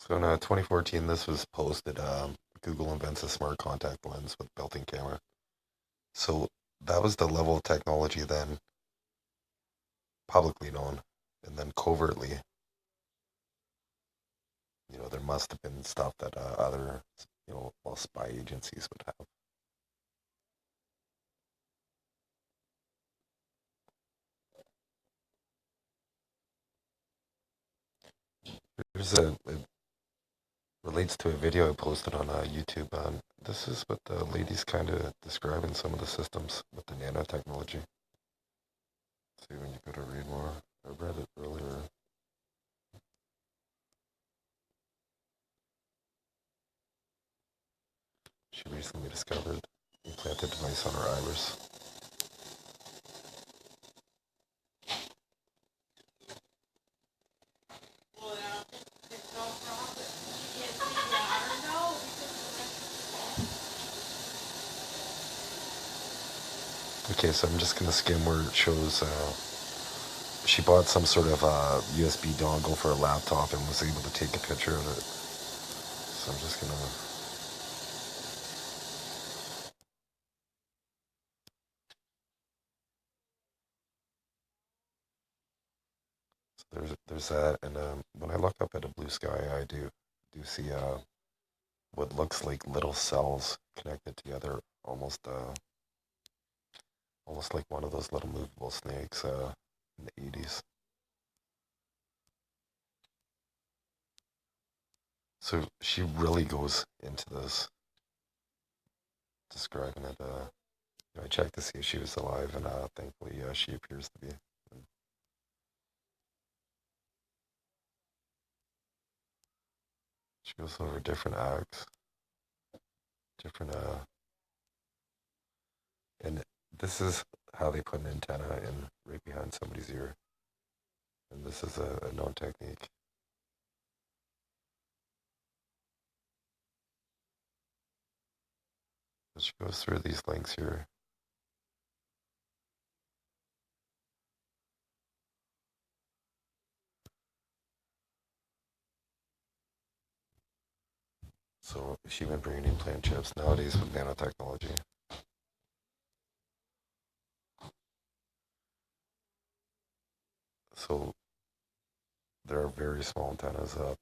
So in 2014, this was posted. Google invents a smart contact lens with built-in camera. So that was the level of technology then publicly known, and then covertly, there must have been stuff that other, well, spy agencies would have. It relates to a video I posted on YouTube. This is what the lady's kind of describing some of the systems with the nanotechnology. See when you go to read more. I read it earlier. She recently discovered implanted device on her iris. Okay, so I'm just gonna skim where it shows she bought some sort of USB dongle for a laptop and was able to take a picture of it. So I'm just gonna. So there's that, and when I look up at a blue sky, I do see what looks like little cells connected together, almost like one of those little movable snakes in the 80s. So she really goes into this, describing it. I checked to see if she was alive, and thankfully, she appears to be. She goes over different acts, different and this is how they put an antenna in right behind somebody's ear, and this is a known technique. But she goes through these links here. So she went bringing implant chips nowadays with nanotechnology. So there are very small antennas up.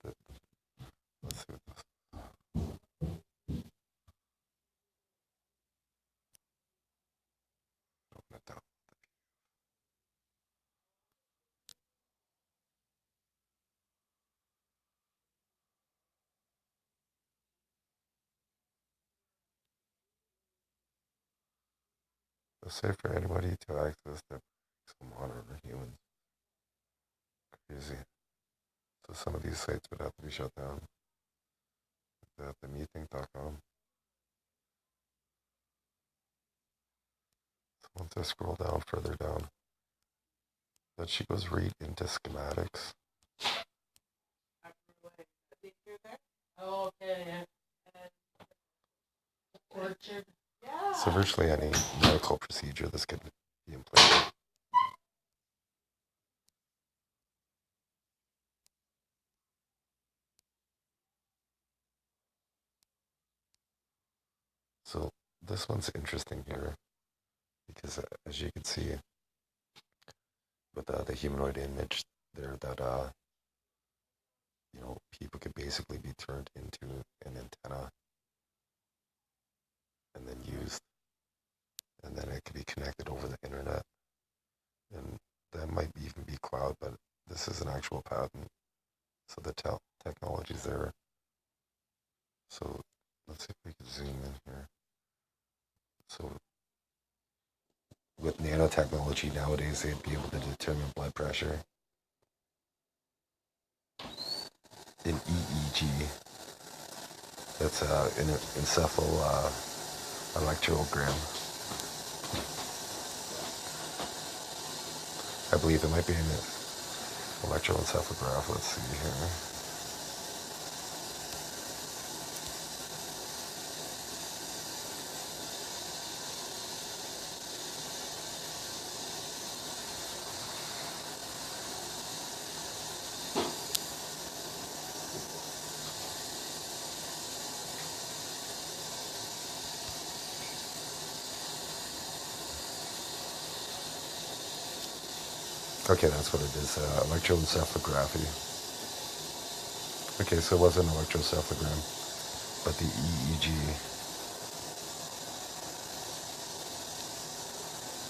Let's see what this. Open it down. It's safe for anybody to access that monitor humans. Crazy. So some of these sites would have to be shut down. The meeting.com. So once I scroll down further down, then she goes right into schematics. So virtually any medical procedure this could be implanted. So this one's interesting here because as you can see with the humanoid image there that people could basically be turned into an antenna and then used, and then it could be connected over the internet, and that might even be cloud, but this is an actual patent, so the technology's there. So let's see if we can zoom in here. So with nanotechnology nowadays, they'd be able to determine blood pressure in EEG. That's an electrogram. I believe it might be an electroencephalograph. Let's see here. Okay, that's what it is. Electroencephalography. Okay, so it wasn't electroencephalogram, but the EEG.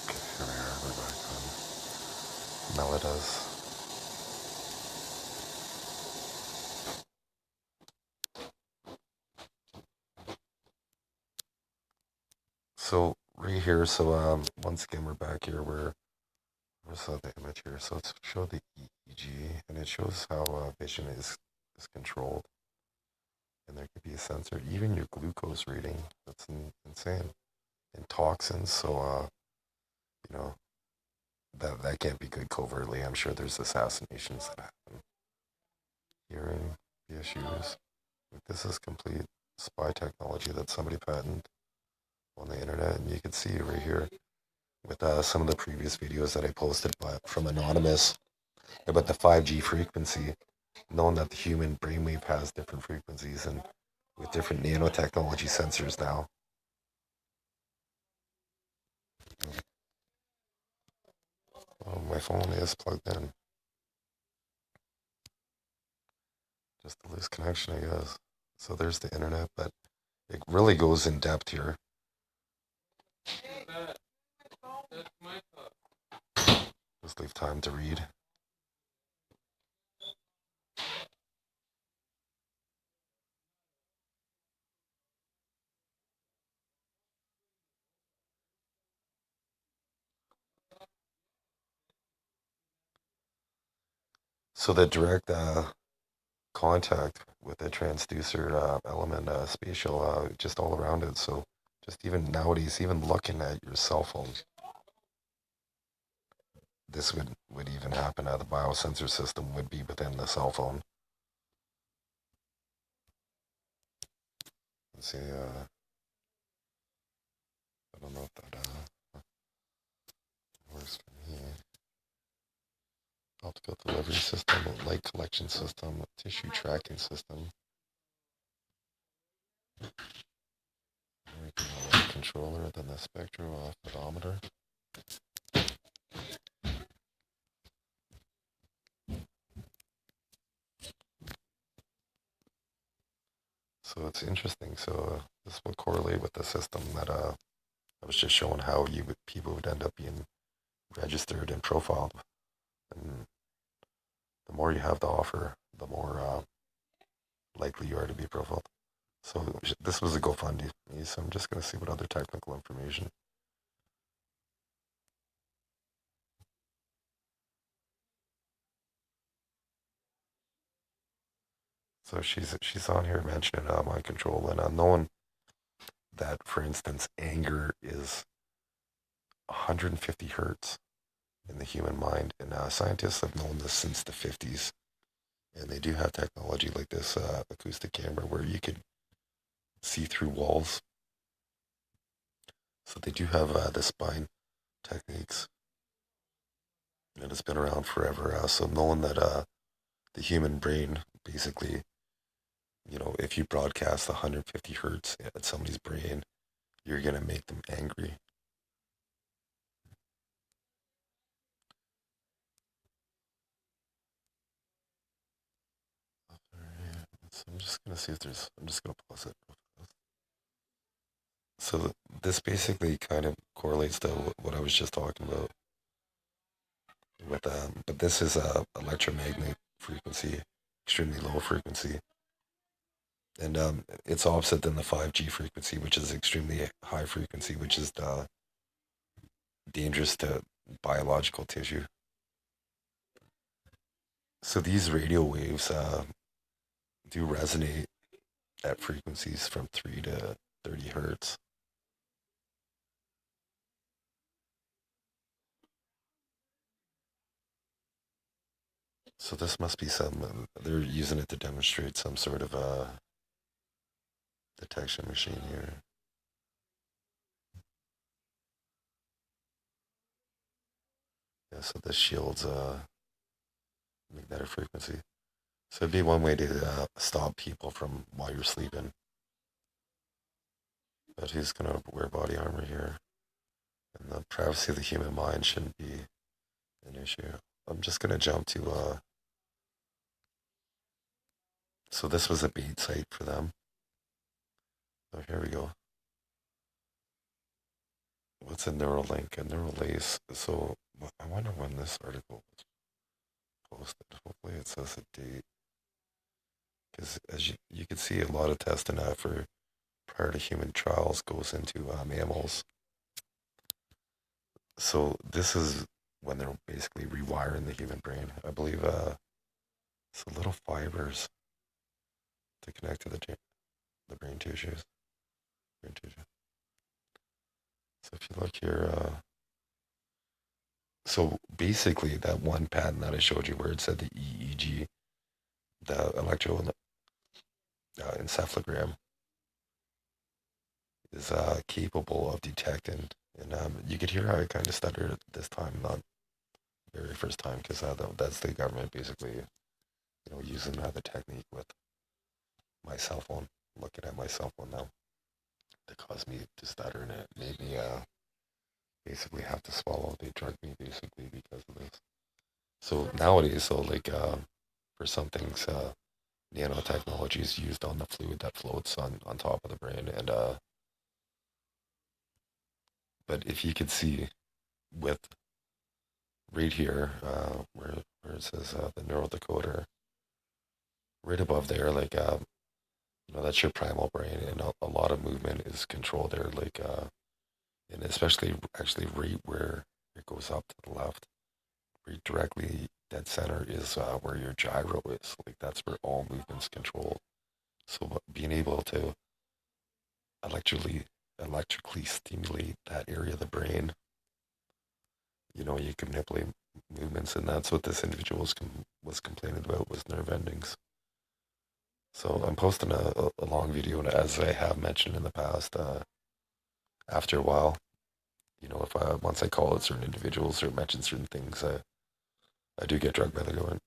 Okay, here we are. We're back on Melodies. So right here, so once again we're back here. We saw the image here. So it's show the EEG, and it shows how vision is controlled, and there could be a sensor, even your glucose reading. That's insane. And toxins. So you know that can't be good covertly. I'm sure there's assassinations that happen. Hearing the issues. This is complete spy technology that somebody patented on the internet, and you can see right here with some of the previous videos that I posted from Anonymous about the 5G frequency, knowing that the human brainwave has different frequencies and with different nanotechnology sensors now. My phone is plugged in. Just a loose connection, I guess. So there's the internet, but it really goes in depth here. Just leave time to read. So the direct contact with the transducer element, spatial, just all around it. So just even nowadays, even looking at your cell phone, this would even happen. The biosensor system would be within the cell phone. Let's see, I don't know if that works for me. Optical delivery system, light collection system, tissue tracking system. Controller, then the spectrophotometer. So it's interesting. So this will correlate with the system that I was just showing how people would end up being registered and profiled. And the more you have to offer, the more likely you are to be profiled. So this was a GoFundMe, so I'm just going to see what other technical information. So she's on here mentioning mind control and knowing that, for instance, anger is 150 hertz in the human mind, and scientists have known this since the 50s. And they do have technology like this acoustic camera where you could see through walls. So they do have the spine techniques, and it's been around forever. So knowing that the human brain, basically, if you broadcast 150 hertz at somebody's brain, you're gonna make them angry. So I'm just gonna see if there's. I'm just gonna pause it. So this basically kind of correlates to what I was just talking about with but this is a electromagnetic frequency, extremely low frequency, and it's opposite than the 5G frequency, which is extremely high frequency, which is dangerous to biological tissue. So these radio waves do resonate at frequencies from 3 to 30 hertz. So this must be they're using it to demonstrate some sort of a detection machine here. Yeah, so this shields magnetic frequency. So it'd be one way to stop people from while you're sleeping. But he's gonna wear body armor here. And the privacy of the human mind shouldn't be an issue. I'm just gonna jump to so this was a bait site for them. Oh, here we go. What's a Neuralink? A Neuralace. So I wonder when this article was posted. Hopefully it says a date. Because as you can see, a lot of testing for prior to human trials goes into mammals. So this is when they're basically rewiring the human brain. I believe it's little fibers to connect to the brain tissues. Brain tissue. So if you look here, so basically that one patent that I showed you where it said the EEG, the electroencephalogram, is capable of detecting, and you could hear how I kind of stuttered at this time, not very first time, because that's the government basically, using the technique with my cell phone, looking at my cell phone now, to cause me to stutter, and it made me basically have to swallow. They drugged me basically because of this. So nowadays, for some things, nanotechnology is used on the fluid that floats on top of the brain, and but if you could see with right here, where it says the neural decoder, right above there, that's your primal brain, and a lot of movement is controlled there, and especially actually right where it goes up to the left, right directly dead center is where your gyro is. Like that's where all movements controlled. So being able to electrically stimulate that area of the brain, you can manipulate movements, and that's what this individual was complaining about, was nerve endings. So I'm posting a long video, and as I have mentioned in the past, after a while, if once I call out certain individuals or mention certain things, I do get drugged by the government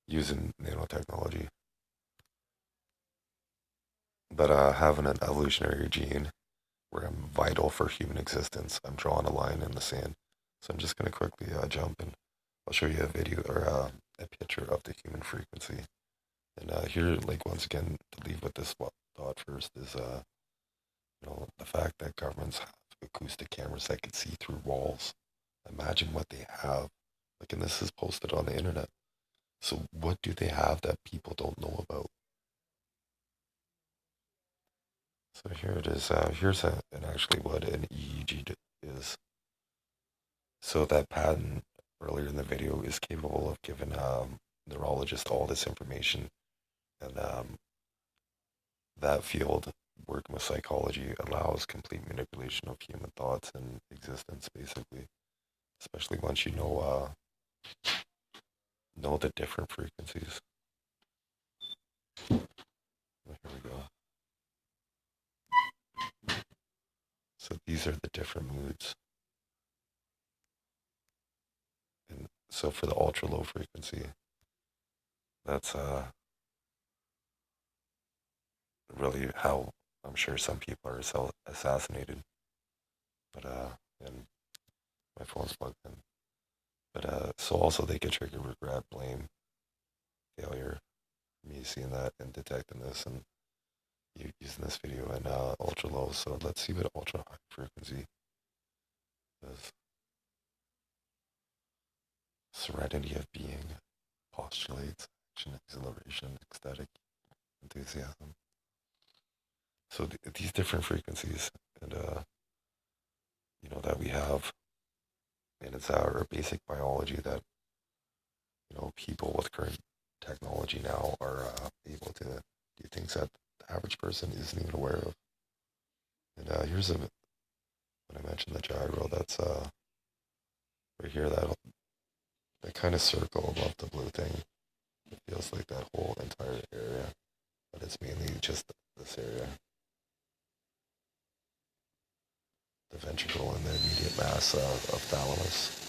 using nanotechnology. But having an evolutionary gene where I'm vital for human existence, I'm drawing a line in the sand. So I'm just going to quickly jump, and I'll show you a video or a picture of the human frequency. And here, once again, to leave with this thought first is, the fact that governments have acoustic cameras that can see through walls. Imagine what they have. And this is posted on the internet. So what do they have that people don't know about? So here it is. Here's actually what an EEG is. So that patent earlier in the video is capable of giving neurologists all this information, and that field, working with psychology, allows complete manipulation of human thoughts and existence, basically. Especially once you know the different frequencies. Here we go. So these are the different moods. And so for the ultra low frequency, that's really how I'm sure some people are assassinated. But and my phone's plugged in. But so also they could trigger regret, blame, failure. Me seeing that and detecting this, and you using this video in ultra low. So let's see what ultra high frequency does. Serenity of being, postulates, action, exhilaration, ecstatic, enthusiasm. So these different frequencies, and that we have, and it's our basic biology that people with current technology now are able to do things that the average person isn't even aware of. And here's when I mentioned the gyro, that's right here, that kind of circle above the blue thing. It feels like that whole entire area, but it's mainly just this area. The ventricle and the immediate mass of thalamus.